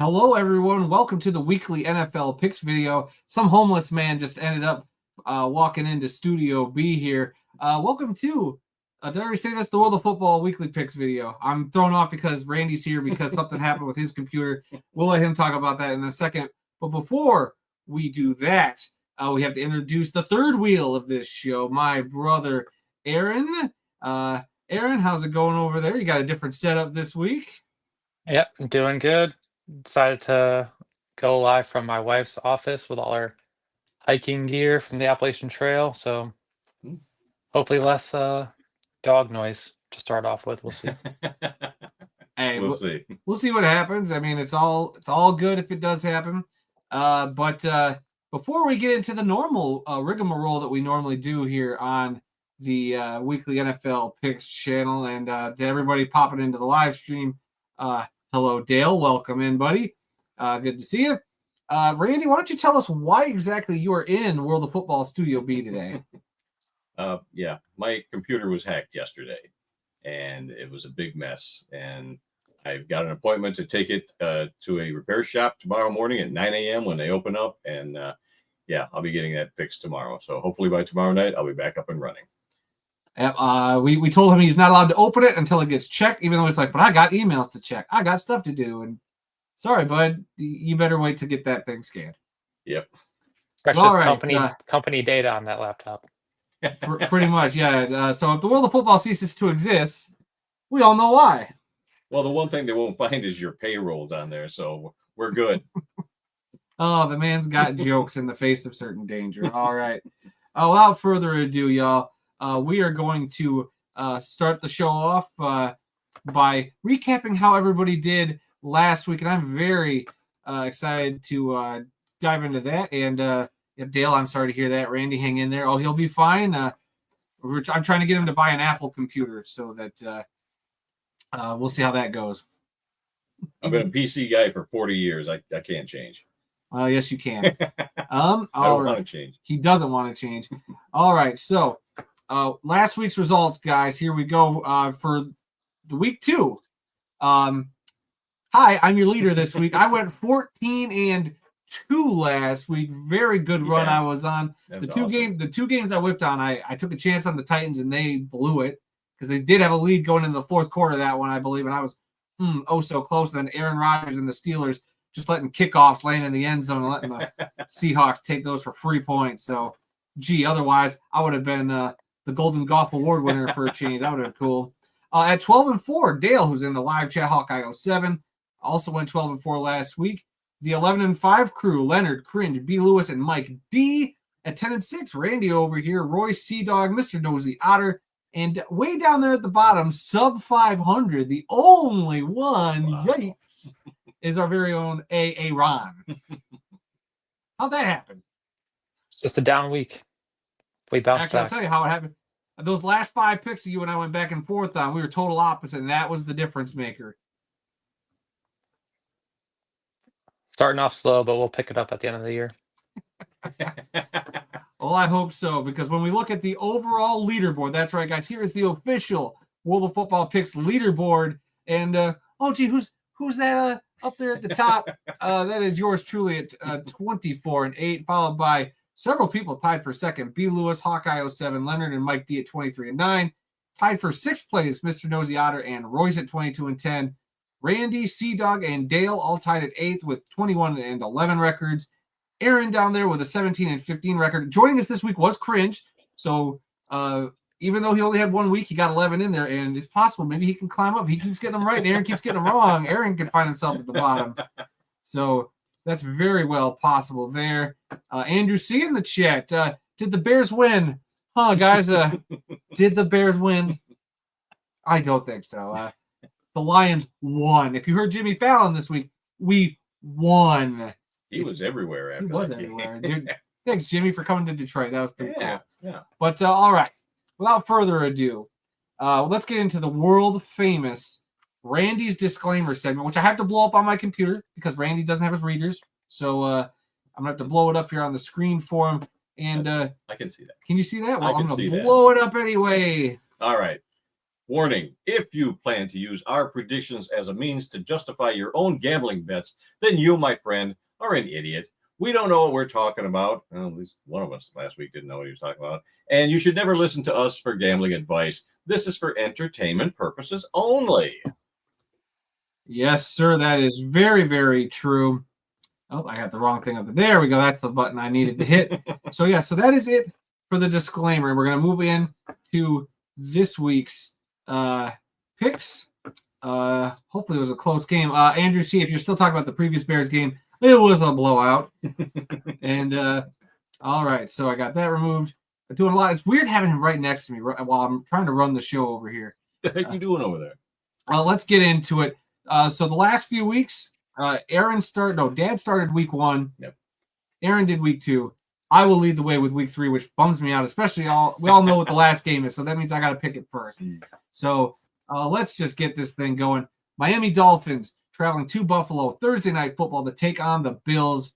Hello, everyone. Welcome to the weekly NFL picks video. Some homeless man just ended up walking into Studio B here. Welcome to, did I already say this? The World of Football weekly picks video. I'm thrown off because Randy's here because something happened with his computer. We'll let him talk about that in a second. But before we do that, we have to introduce the third wheel of this show, my brother, Aaron. Aaron, how's it going over there? You got a different setup this week? Yep, doing good. Decided to go live from my wife's office with all her hiking gear from the Appalachian Trail. So Hmm. hopefully less dog noise to start off with. We'll see. Hey, We'll see. we'll see what happens. I mean, it's all good if it does happen. But before we get into the normal rigmarole that we normally do here on the weekly NFL picks channel, and to everybody popping into the live stream, hello, Dale. Welcome in, buddy. Good to see you. Randy, why don't you tell us why exactly you are in World of Football Studio B today? Yeah, my computer was hacked yesterday, and it was a big mess. And I've got an appointment to take it to a repair shop tomorrow morning at 9 a.m. when they open up. And yeah, I'll be getting that fixed tomorrow. So hopefully by tomorrow night, I'll be back up and running. We told him he's not allowed to open it until it gets checked, even though it's like, but I got emails to check. I got stuff to do. And sorry, bud, you better wait to get that thing scanned. Yep. Precious All right, company data on that laptop. Pretty much, yeah. So if the World of Football ceases to exist, we all know why. Well, the one thing they won't find is your payrolls on there. So we're good. Oh, the man's got jokes in the face of certain danger. All right. Without further ado, y'all, we are going to start the show off by recapping how everybody did last week. And I'm very excited to dive into that. And Dale, I'm sorry to hear that. Randy, hang in there. Oh, he'll be fine. I'm trying to get him to buy an Apple computer so that we'll see how that goes. I've been a PC guy for 40 years. I can't change. Yes, you can. I don't want to change. He doesn't want to change. All right. So last week's results, guys. Here we go for the week 2. Hi, I'm your leader this week. I went 14-2 last week. Very good run I was on. The two games I whipped on, I took a chance on the Titans and they blew it because they did have a lead going into the fourth quarter of that one, I believe, and I was so close. And then Aaron Rodgers and the Steelers just letting kickoffs land in the end zone and letting the Seahawks take those for free points. So, otherwise I would have been the Golden Golf Award winner for a change. That would have been cool. At 12-4, Dale, who's in the live chat, Hawkeye 07, also went 12-4 last week. The 11-5 crew, Leonard, Cringe, B. Lewis, and Mike D. At 10-6, Randy over here, Roy, Sea Dog, Mr. Nosy Otter, and way down there at the bottom, sub 500, the only one, yikes, is our very own A. Ron. How'd that happen? It's just a down week. We bounced Actually, back. I'll tell you how it happened. Those last 5 picks that you and I went back and forth on, we were total opposite, and that was the difference maker. Starting off slow, but we'll pick it up at the end of the year. Well, I hope so, because when we look at the overall leaderboard, that's right, guys, here is the official World of Football Picks leaderboard. And, who's that up there at the top? That is yours truly at 24-8, followed by several people tied for second. B. Lewis, Hawkeye 07, Leonard, and Mike D at 23-9. Tied for sixth place, Mr. Nosy Otter and Royce at 22-10. Randy, Sea Dog, and Dale all tied at 8th with 21-11 records. Aaron down there with a 17-15 record. Joining us this week was Cringe. So even though he only had 1 week, he got 11 in there, and it's possible maybe he can climb up. He keeps getting them right, and Aaron keeps getting them wrong. Aaron can find himself at the bottom. So that's very well possible there. Andrew C. in the chat. Did the Bears win? Huh, guys? Did the Bears win? I don't think so. The Lions won. If you heard Jimmy Fallon this week, we won. He was everywhere after He was everywhere. Dude, thanks, Jimmy, for coming to Detroit. That was pretty cool. Yeah. But all right, without further ado, let's get into the world famous Randy's disclaimer segment, which I have to blow up on my computer because Randy doesn't have his readers. So I'm gonna have to blow it up here on the screen for him. And I can see that. Can you see that? Well, I'm gonna see blow it up anyway. All right. Warning, if you plan to use our predictions as a means to justify your own gambling bets, then you, my friend, are an idiot. We don't know what we're talking about. Well, at least one of us last week didn't know what he was talking about. And you should never listen to us for gambling advice. This is for entertainment purposes only. Yes, sir. That is very, very true. Oh, I got the wrong thing up there. There we go. That's the button I needed to hit. So that is it for the disclaimer. We're going to move in to this week's picks. Hopefully it was a close game. Andrew C., if you're still talking about the previous Bears game, it was a blowout. And all right, so I got that removed. I'm doing a lot. It's weird having him right next to me while I'm trying to run the show over here. What are you doing over there? Let's get into it. So the last few weeks, Dad started week 1. Yep. Aaron did week 2. I will lead the way with week 3, which bums me out, especially we all know what the last game is, so that means I got to pick it first. So let's just get this thing going. Miami Dolphins traveling to Buffalo Thursday Night Football to take on the Bills.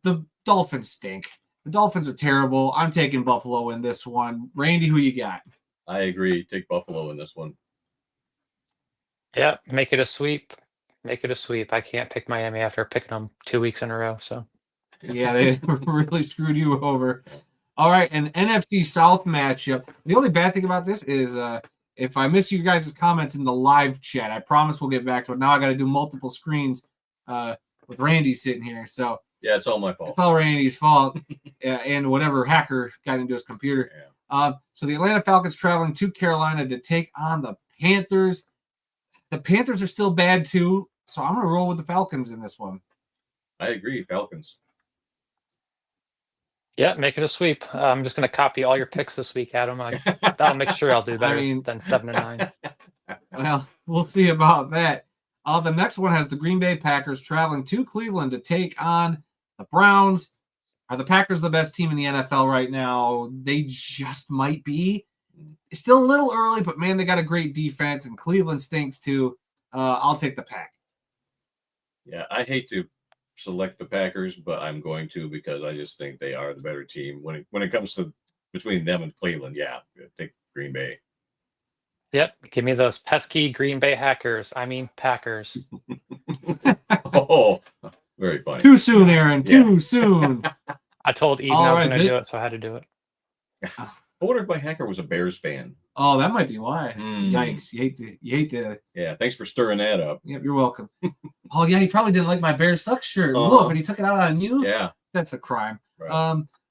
The Dolphins stink. The Dolphins are terrible. I'm taking Buffalo in this one. Randy, who you got? I agree. Take Buffalo in this one. Yeah, make it a sweep. Make it a sweep. I can't pick Miami after picking them 2 weeks in a row. So Yeah, they really screwed you over. All right, an NFC South matchup. The only bad thing about this is if I miss you guys' comments in the live chat, I promise we'll get back to it. Now I got to do multiple screens with Randy sitting here. So yeah, it's all my fault. It's all Randy's fault and whatever hacker got into his computer. Yeah. So the Atlanta Falcons traveling to Carolina to take on the Panthers. The Panthers are still bad too, so I'm going to roll with the Falcons in this one. I agree. Falcons. yeah, make it a sweep. I'm just going to copy all your picks this week, Adam. That'll make sure I'll do better than 7-9. Well, we'll see about that. The next one has the Green Bay Packers traveling to Cleveland to take on the Browns. Are the Packers the best team in the NFL right now? They just might be. It's still a little early, but man, they got a great defense, and Cleveland stinks too. I'll take the Pack. Yeah, I hate to select the Packers, but I'm going to because I just think they are the better team when it comes to between them and Cleveland. Yeah, take Green Bay. Yep, give me those pesky Green Bay Packers. Oh, very funny. Too soon, Aaron. Too soon. I told Eden All I was right, going to do it, so I had to do it. I wonder if my hacker was a Bears fan. Oh, that might be why. Hmm. Yikes! You hate to. Yeah, thanks for stirring that up. Yep, you're welcome. Oh yeah, he probably didn't like my Bears suck shirt. Uh-huh. Look, and he took it out on you. Yeah. That's a crime. Right.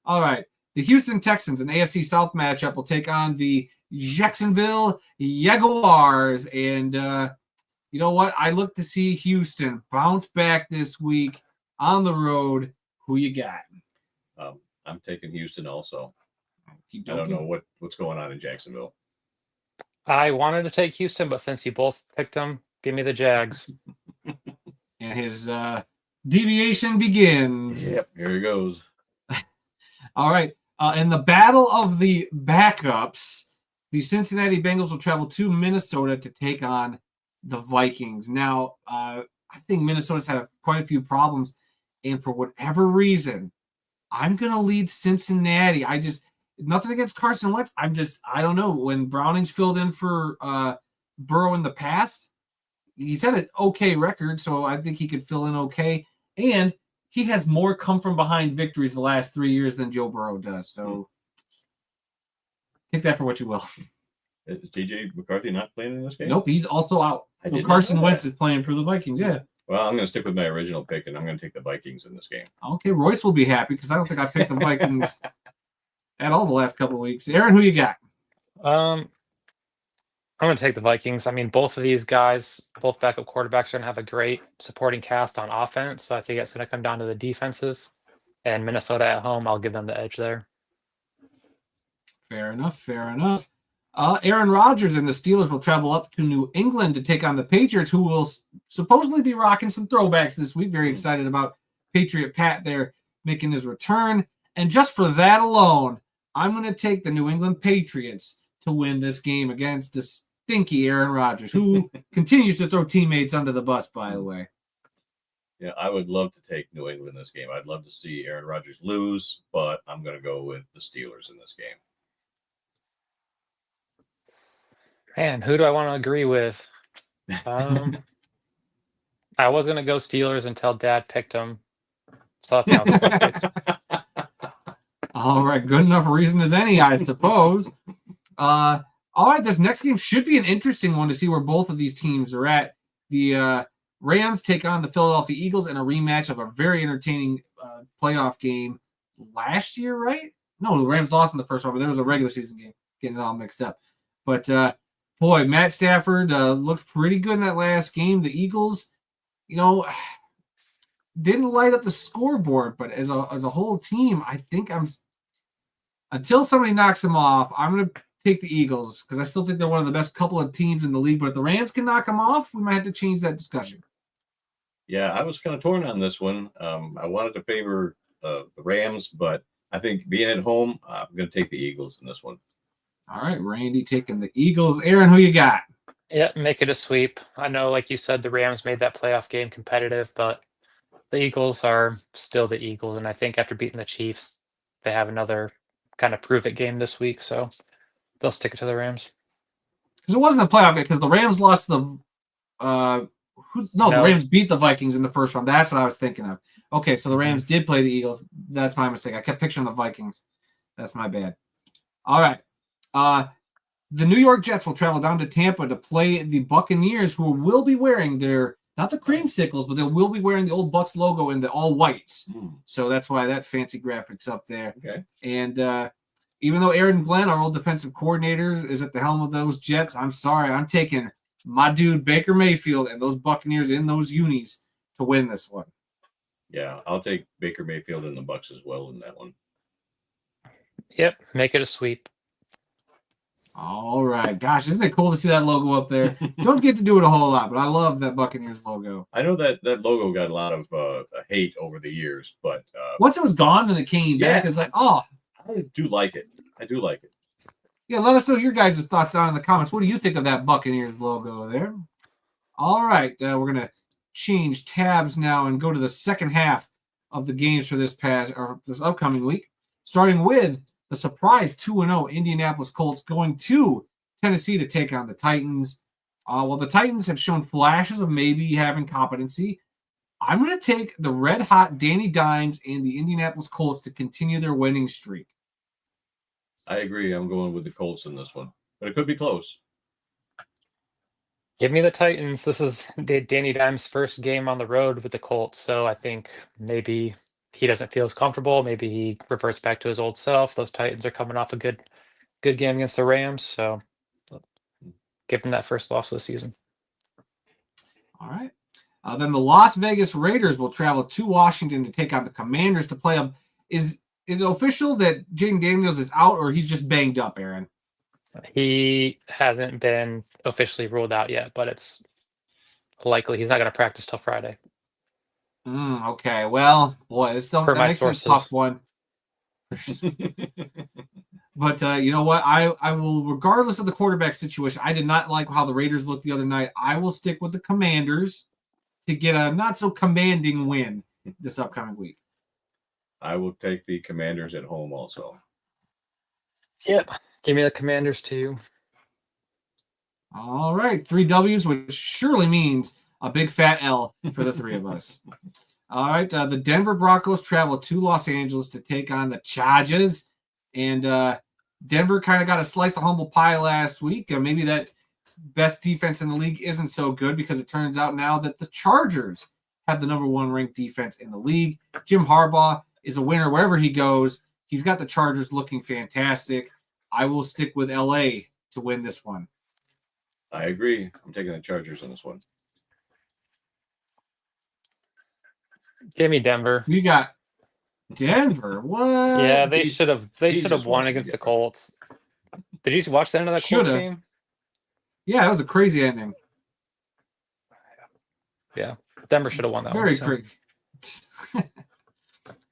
All right. The Houston Texans, an AFC South matchup, will take on the Jacksonville Jaguars. And you know what? I look to see Houston bounce back this week on the road. Who you got? I'm taking Houston also. Keep I don't joking. know what's going on in Jacksonville. I wanted to take Houston, but since you both picked them, give me the Jags. And his deviation begins. Yep. Here he goes. All right. In the battle of the backups, the Cincinnati Bengals will travel to Minnesota to take on the Vikings. Now, I think Minnesota's had quite a few problems, and for whatever reason, I'm going to lead Cincinnati. Nothing against Carson Wentz. I don't know. When Browning's filled in for Burrow in the past, he's had an okay record, so I think he could fill in okay. And he has more come from behind victories the last 3 years than Joe Burrow does. So take that for what you will. Is TJ McCarthy not playing in this game? Nope, he's also out. I So did not Carson know Wentz that. is playing for the Vikings. Yeah. Well, I'm going to stick with my original pick, and I'm going to take the Vikings in this game. Okay, Royce will be happy because I don't think I picked the Vikings at all the last couple of weeks. Aaron, who you got? I'm going to take the Vikings. I mean, both of these guys, both backup quarterbacks, are going to have a great supporting cast on offense. So I think it's going to come down to the defenses. And Minnesota at home, I'll give them the edge there. Fair enough. Aaron Rodgers and the Steelers will travel up to New England to take on the Patriots, who will supposedly be rocking some throwbacks this week. Very excited about Patriot Pat there making his return. And just for that alone, I'm going to take the New England Patriots to win this game against the stinky Aaron Rodgers, who continues to throw teammates under the bus, by the way. Yeah, I would love to take New England in this game. I'd love to see Aaron Rodgers lose, but I'm going to go with the Steelers in this game. Man, who do I want to agree with? Um, I was gonna go Steelers until Dad picked them. So that's now the flip picks. All right, good enough reason as any, I suppose. All right, this next game should be an interesting one to see where both of these teams are at. The Rams take on the Philadelphia Eagles in a rematch of a very entertaining playoff game last year, right? No, the Rams lost in the first one, but there was a regular season game. Getting it all mixed up. But boy, Matt Stafford looked pretty good in that last game. The Eagles, didn't light up the scoreboard, but as a whole team, I think until somebody knocks them off, I'm going to take the Eagles because I still think they're one of the best couple of teams in the league. But if the Rams can knock them off, we might have to change that discussion. Yeah, I was kind of torn on this one. I wanted to favor the Rams, but I think being at home, I'm going to take the Eagles in this one. All right, Randy taking the Eagles. Aaron, who you got? Yeah, make it a sweep. I know, like you said, the Rams made that playoff game competitive, but the Eagles are still the Eagles. And I think after beating the Chiefs, they have another kind of prove it game this week. So they'll stick it to the Rams. Because it wasn't a playoff game because the Rams lost the the Rams beat the Vikings in the first round. That's what I was thinking of. Okay, so the Rams did play the Eagles. That's my mistake. I kept picturing the Vikings. That's my bad. All right. The New York Jets will travel down to Tampa to play the Buccaneers, who will be wearing not the creamsicles, but they will be wearing the old Bucs logo in the all whites. So that's why that fancy graphics up there. Okay. And even though Aaron Glenn, our old defensive coordinator, is at the helm of those Jets, I'm sorry. I'm taking my dude Baker Mayfield and those Buccaneers in those unis to win this one. Yeah, I'll take Baker Mayfield and the Bucs as well in that one. Yep, make it a sweep. All right. Gosh, isn't it cool to see that logo up there? Don't get to do it a whole lot, but I love that Buccaneers logo. I know that logo got a lot of hate over the years, but once it was gone and it came back, it's like, oh. I do like it. I do like it. Yeah, let us know your guys' thoughts down in the comments. What do you think of that Buccaneers logo there? All right. We're going to change tabs now and go to the second half of the games for this upcoming week, starting with the surprise 2-0 Indianapolis Colts going to Tennessee to take on the Titans. While the Titans have shown flashes of maybe having competency, I'm going to take the red-hot Danny Dimes and the Indianapolis Colts to continue their winning streak. I agree. I'm going with the Colts in this one, but it could be close. Give me the Titans. This is Danny Dimes' first game on the road with the Colts, so I think maybe he doesn't feel as comfortable. Maybe he reverts back to his old self. Those Titans are coming off a good game against the Rams, so give them that first loss of the season. All right. Then the Las Vegas Raiders will travel to Washington to take on the Commanders to play them. Is it official that Jaden Daniels is out or he's just banged up, Aaron? He hasn't been officially ruled out yet, but it's likely he's not going to practice till Friday. Okay. Well, boy, that makes it a tough one. But you know what? I will, regardless of the quarterback situation, I did not like how the Raiders looked the other night. I will stick with the Commanders to get a not so commanding win this upcoming week. I will take the Commanders at home also. Yep. Give me the Commanders too. All right. 3 W's, which surely means a big fat L for the three of us. All right. The Denver Broncos travel to Los Angeles to take on the Chargers. And Denver kind of got a slice of humble pie last week. Maybe that best defense in the league isn't so good because it turns out now that the Chargers have the number 1 ranked defense in the league. Jim Harbaugh is a winner wherever he goes. He's got the Chargers looking fantastic. I will stick with LA to win this one. I agree. I'm taking the Chargers on this one. Give me Denver. You got Denver. What? Yeah, they should have won against the Colts. Did you watch the end of that Colts game? Yeah, it was a crazy ending. Yeah, Denver should have won that Very one. crazy.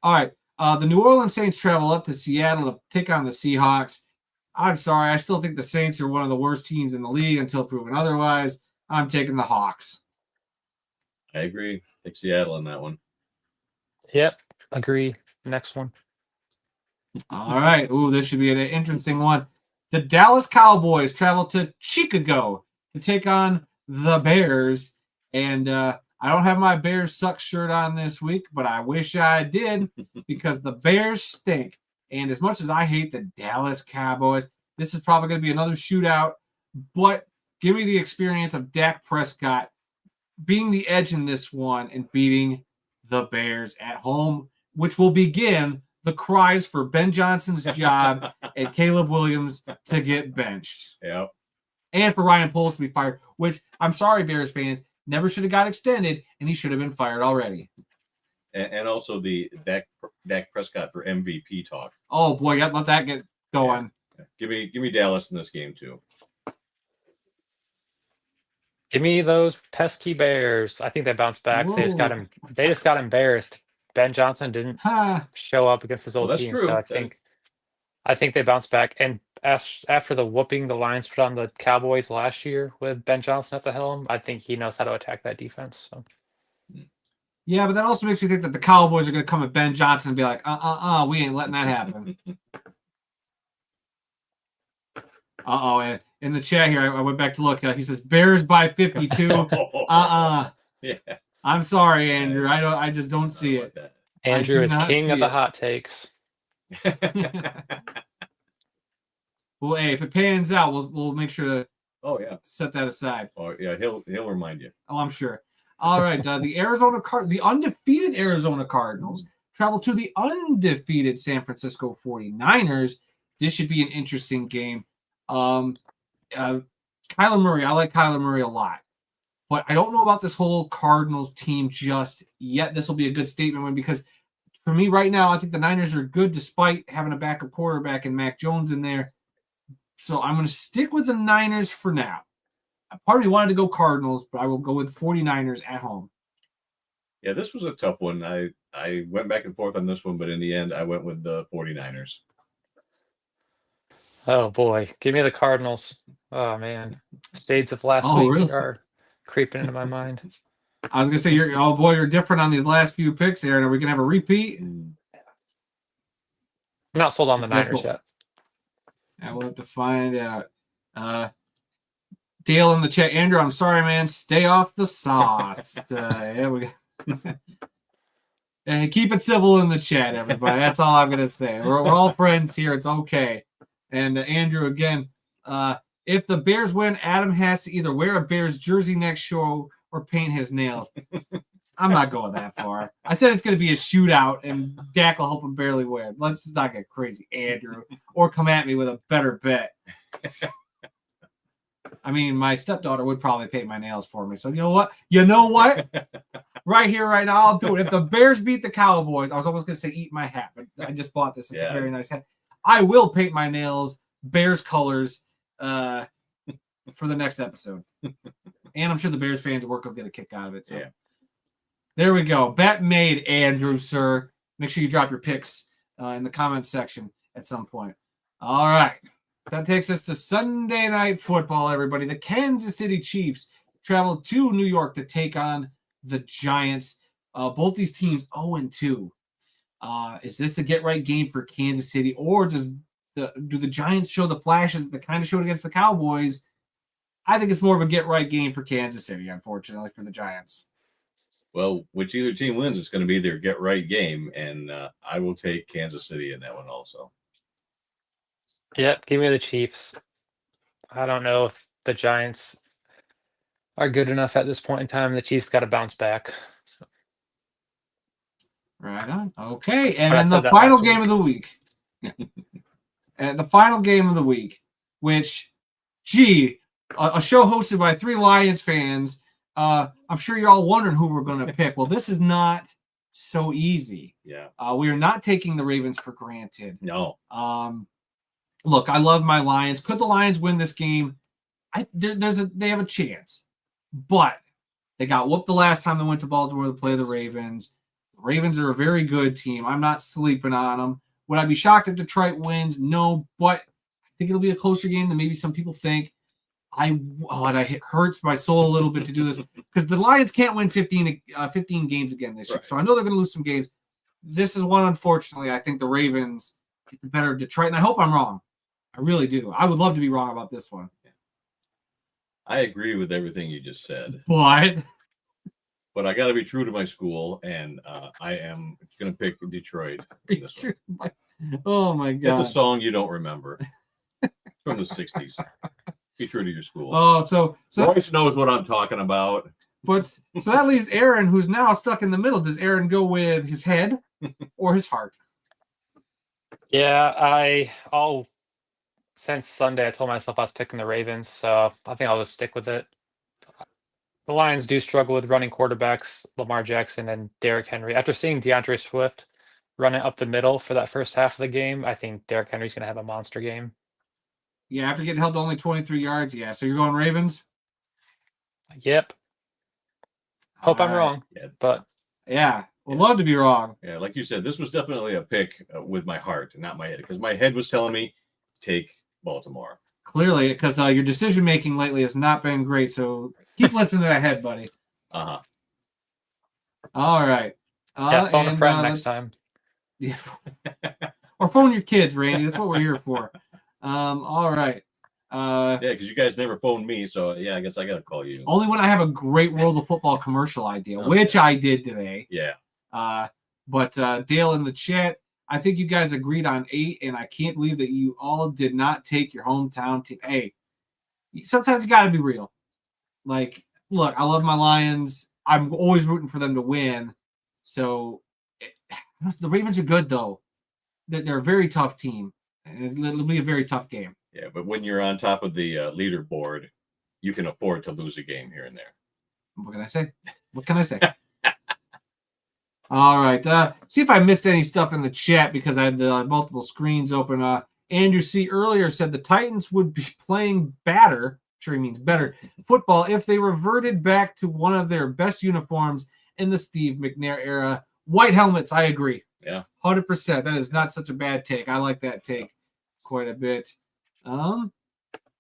All right. The New Orleans Saints travel up to Seattle to take on the Seahawks. I'm sorry. I still think the Saints are one of the worst teams in the league until proven otherwise. I'm taking the Hawks. I agree. Take Seattle on that one. Yep. Agree. Next one. All right. Ooh, this should be an interesting one. The Dallas Cowboys travel to Chicago to take on the Bears. And I don't have my Bears suck shirt on this week, but I wish I did because the Bears stink. And as much as I hate the Dallas Cowboys, this is probably going to be another shootout. But give me the experience of Dak Prescott being the edge in this one and beating the Bears at home, which will begin the cries for Ben Johnson's job and Caleb Williams to get benched. Yeah. And for Ryan Poles to be fired, which I'm sorry, Bears fans, never should have got extended, and he should have been fired already. And also the Dak Prescott for MVP talk. Oh boy, let that get going. Yeah. Give me Dallas in this game too. Give me those pesky Bears. I think they bounced back. They just got Whoa. They just got embarrassed. Ben Johnson didn't Ha. show up against his old that's team, true. so I think they bounced back. And after the whooping the Lions put on the Cowboys last year with Ben Johnson at the helm, I think he knows how to attack that defense. So. Yeah, but that also makes me think that the Cowboys are going to come at Ben Johnson and be like, we ain't letting that happen. And in the chat here, I went back to look. He says Bears by 52. Yeah. I'm sorry, Andrew. I just don't see it. Andrew do is not king see of the it. hot takes. Well, hey, if it pans out, we'll make sure to Oh, set that aside. he'll remind you. Oh, I'm sure. All right, the undefeated Arizona Cardinals travel to the undefeated San Francisco 49ers. This should be an interesting game. Kyler Murray, I like Kyler Murray a lot, but I don't know about this whole Cardinals team just yet. This will be a good statement win because for me right now, I think the Niners are good despite having a backup quarterback and Mac Jones in there. So I'm going to stick with the Niners for now. Part of me wanted to go Cardinals, but I will go with 49ers at home. Yeah, this was a tough one. I went back and forth on this one, but in the end, I went with the 49ers. Oh boy, give me the Cardinals. Oh man, shades of last Oh, week really? are creeping into my mind. I was going to say, you're different on these last few picks, Aaron. Are we going to have a repeat? I'm not sold on the Yes, Niners yet. I will have to find out. Dale in the chat. Andrew, I'm sorry, man. Stay off the sauce. Yeah, we Hey, keep it civil in the chat, everybody. That's all I'm going to say. We're all friends here. It's okay. And Andrew, again, if the Bears win, Adam has to either wear a Bears jersey next show or paint his nails. I'm not going that far. I said it's going to be a shootout, and Dak will help him barely win. Let's just not get crazy, Andrew, or come at me with a better bet. I mean, my stepdaughter would probably paint my nails for me. So you know what? Right here, right now, I'll do it. If the Bears beat the Cowboys, I was almost going to say eat my hat, but I just bought this. It's a very nice hat. I will paint my nails Bears colors for the next episode. And I'm sure the Bears fans at work will get a kick out of it. So. Yeah. There we go. Bet made, Andrew, sir. Make sure you drop your picks in the comments section at some point. All right. That takes us to Sunday Night Football, everybody. The Kansas City Chiefs travel to New York to take on the Giants. Both these teams 0-2. Is this the get-right game for Kansas City, or do the Giants show the flashes that they kind of showed against the Cowboys? I think it's more of a get-right game for Kansas City, unfortunately, for the Giants. Well, which either team wins, it's going to be their get-right game, and I will take Kansas City in that one also. Yep, give me the Chiefs. I don't know if the Giants are good enough at this point in time. The Chiefs got to bounce back. So. Right on. Okay, and But I then said the that final last game of the week. The final game of the week, which, a show hosted by 3 Lions fans. I'm sure you're all wondering who we're going to pick. Well, this is not so easy. Yeah. We are not taking the Ravens for granted. No. Look, I love my Lions. Could the Lions win this game? They have a chance, but they got whooped the last time they went to Baltimore to play the Ravens. The Ravens are a very good team. I'm not sleeping on them. Would I be shocked if Detroit wins? No, but I think it'll be a closer game than maybe some people think. It hurts my soul a little bit to do this because the Lions can't win 15 games again this year. Right. So I know they're going to lose some games. This is one, unfortunately, I think the Ravens get the better of Detroit, and I hope I'm wrong. I really do. I would love to be wrong about this one. I agree with everything you just said, But but I got to be true to my school, and I am going to pick Detroit. In this one. oh my god. It's a song you don't remember. It's from the 60s. Be true to your school. Oh, so Royce knows what I'm talking about. but so that leaves Aaron, who's now stuck in the middle. Does Aaron go with his head or his heart? Yeah, since Sunday I told myself I was picking the Ravens, so I think I'll just stick with it. The Lions do struggle with running quarterbacks, Lamar Jackson and Derrick Henry. After seeing DeAndre Swift run it up the middle for that first half of the game, I think Derrick Henry's going to have a monster game. Yeah, after getting held to only 23 yards. Yeah, so you're going Ravens? Yep. Hope I'm All right. wrong, Yeah. but Yeah, would love to be wrong. Yeah, like you said, this was definitely a pick with my heart, not my head, because my head was telling me take Baltimore. Clearly, because your decision making lately has not been great. So keep listening to that head, buddy. Uh-huh. All right. yeah, phone a and, friend next let's- time. Yeah. Or phone your kids, Randy. That's what we're here for. All right. Yeah, because you guys never phoned me, so yeah, I guess I got to call you. Only when I have a great World of Football commercial idea, Okay. which I did today. Yeah. But Dale in the chat, I think you guys agreed on 8, and I can't believe that you all did not take your hometown team. Hey, sometimes you got to be real. Like, look, I love my Lions. I'm always rooting for them to win. So the Ravens are good, though. They're a very tough team. And it'll be a very tough game. Yeah, but when you're on top of the leaderboard, you can afford to lose a game here and there. What can I say? What can I say? All right. See if I missed any stuff in the chat because I had multiple screens open. Andrew C. earlier said the Titans would be playing better, I'm sure he means better, football if they reverted back to one of their best uniforms in the Steve McNair era. White helmets, I agree. Yeah. 100%. That is not such a bad take. I like that take quite a bit.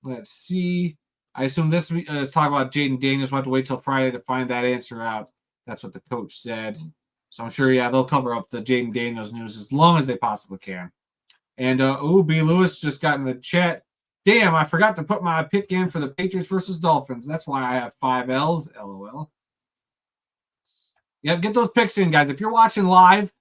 Let's see. I assume this is talking about Jaden Daniels. We'll have to wait till Friday to find that answer out. That's what the coach said. So I'm sure, yeah, they'll cover up the Jaden Daniels news as long as they possibly can. And, B. Lewis just got in the chat. Damn, I forgot to put my pick in for the Patriots versus Dolphins. That's why I have 5 L's, LOL. Yeah, get those picks in, guys. If you're watching live,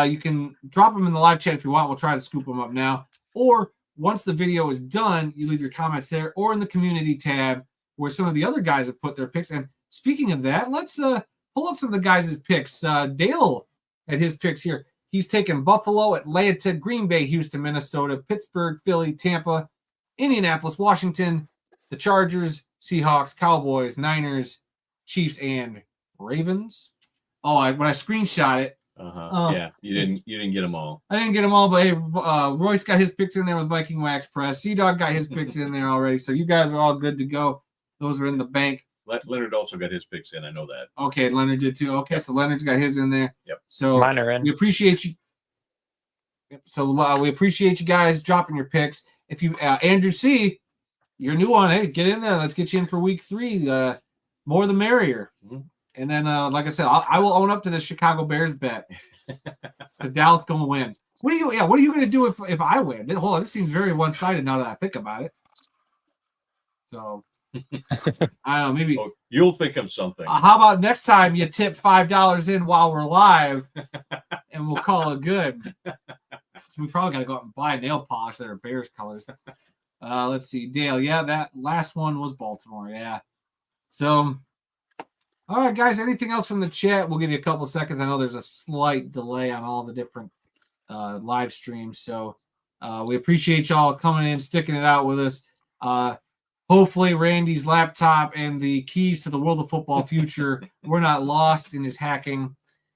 you can drop them in the live chat if you want. We'll try to scoop them up now. Or once the video is done, you leave your comments there or in the community tab where some of the other guys have put their picks. And speaking of that, let's pull up some of the guys' picks. Dale had his picks here. He's taken Buffalo, Atlanta, Green Bay, Houston, Minnesota, Pittsburgh, Philly, Tampa, Indianapolis, Washington, the Chargers, Seahawks, Cowboys, Niners, Chiefs, and Ravens. Oh, when I screenshot it, Yeah, you didn't get them all. I didn't get them all, but hey, Royce got his picks in there with Viking Wax Press. C-Dog got his picks in there already, so you guys are all good to go. Those are in the bank. Leonard also got his picks in. I know that. Okay, Leonard did too. Okay, so Leonard's got his in there. Yep. So Mine are in. we appreciate you. So we appreciate you guys dropping your picks. If you, Andrew C., you're new on, hey, get in there. Let's get you in for week 3. More the merrier. Mhm. And then, like I said, I will own up to the Chicago Bears bet because Dallas going to win. What are you going to do if I win? Hold on, this seems very one-sided now that I think about it. So I don't know, maybe. Oh, you'll think of something. How about next time you tip $5 in while we're live, and we'll call it good. So we probably got to go out and buy nail polish that are Bears colors. Let's see, Dale. Yeah, that last one was Baltimore. Yeah. So, all right, guys. Anything else from the chat? We'll give you a couple seconds. I know there's a slight delay on all the different live streams, so we appreciate y'all coming in, sticking it out with us. Hopefully, Randy's laptop and the keys to the World of Football future were not lost in his hacking.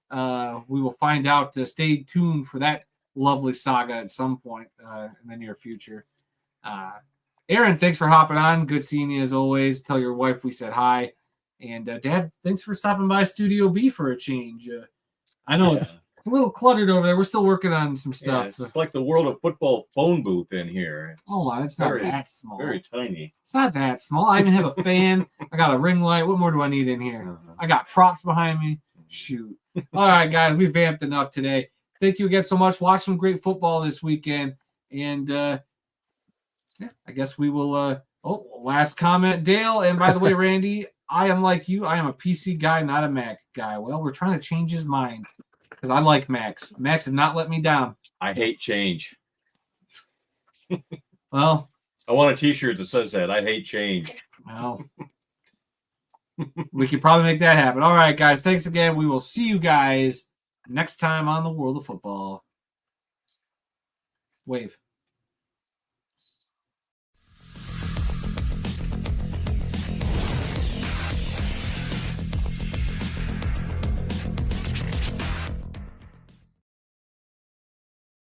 We will find out. Stay tuned for that lovely saga at some point in the near future. Aaron, thanks for hopping on. Good seeing you as always. Tell your wife we said hi. And Dad, thanks for stopping by Studio B for a change. I know it's a little cluttered over there. We're still working on some Yeah, stuff. it's like the World of Football phone booth in here. Hold on, it's not Very- that small. Very tiny. It's not that small. I even have a fan. I got a ring light. What more do I need in here? I got props behind me. Shoot. All right, guys, we vamped enough today. Thank you again so much. Watch some great football this weekend. And Yeah, I guess we will. Last comment, Dale. And by the way, Randy, I am like you. I am a PC guy, not a Mac guy. Well, we're trying to change his mind because I like Macs. Macs have not let me down. I hate change. Well, I want a T-shirt that says that. I hate change. well, we could probably make that happen. All right, guys. Thanks again. We will see you guys next time on the World of Football. Wave.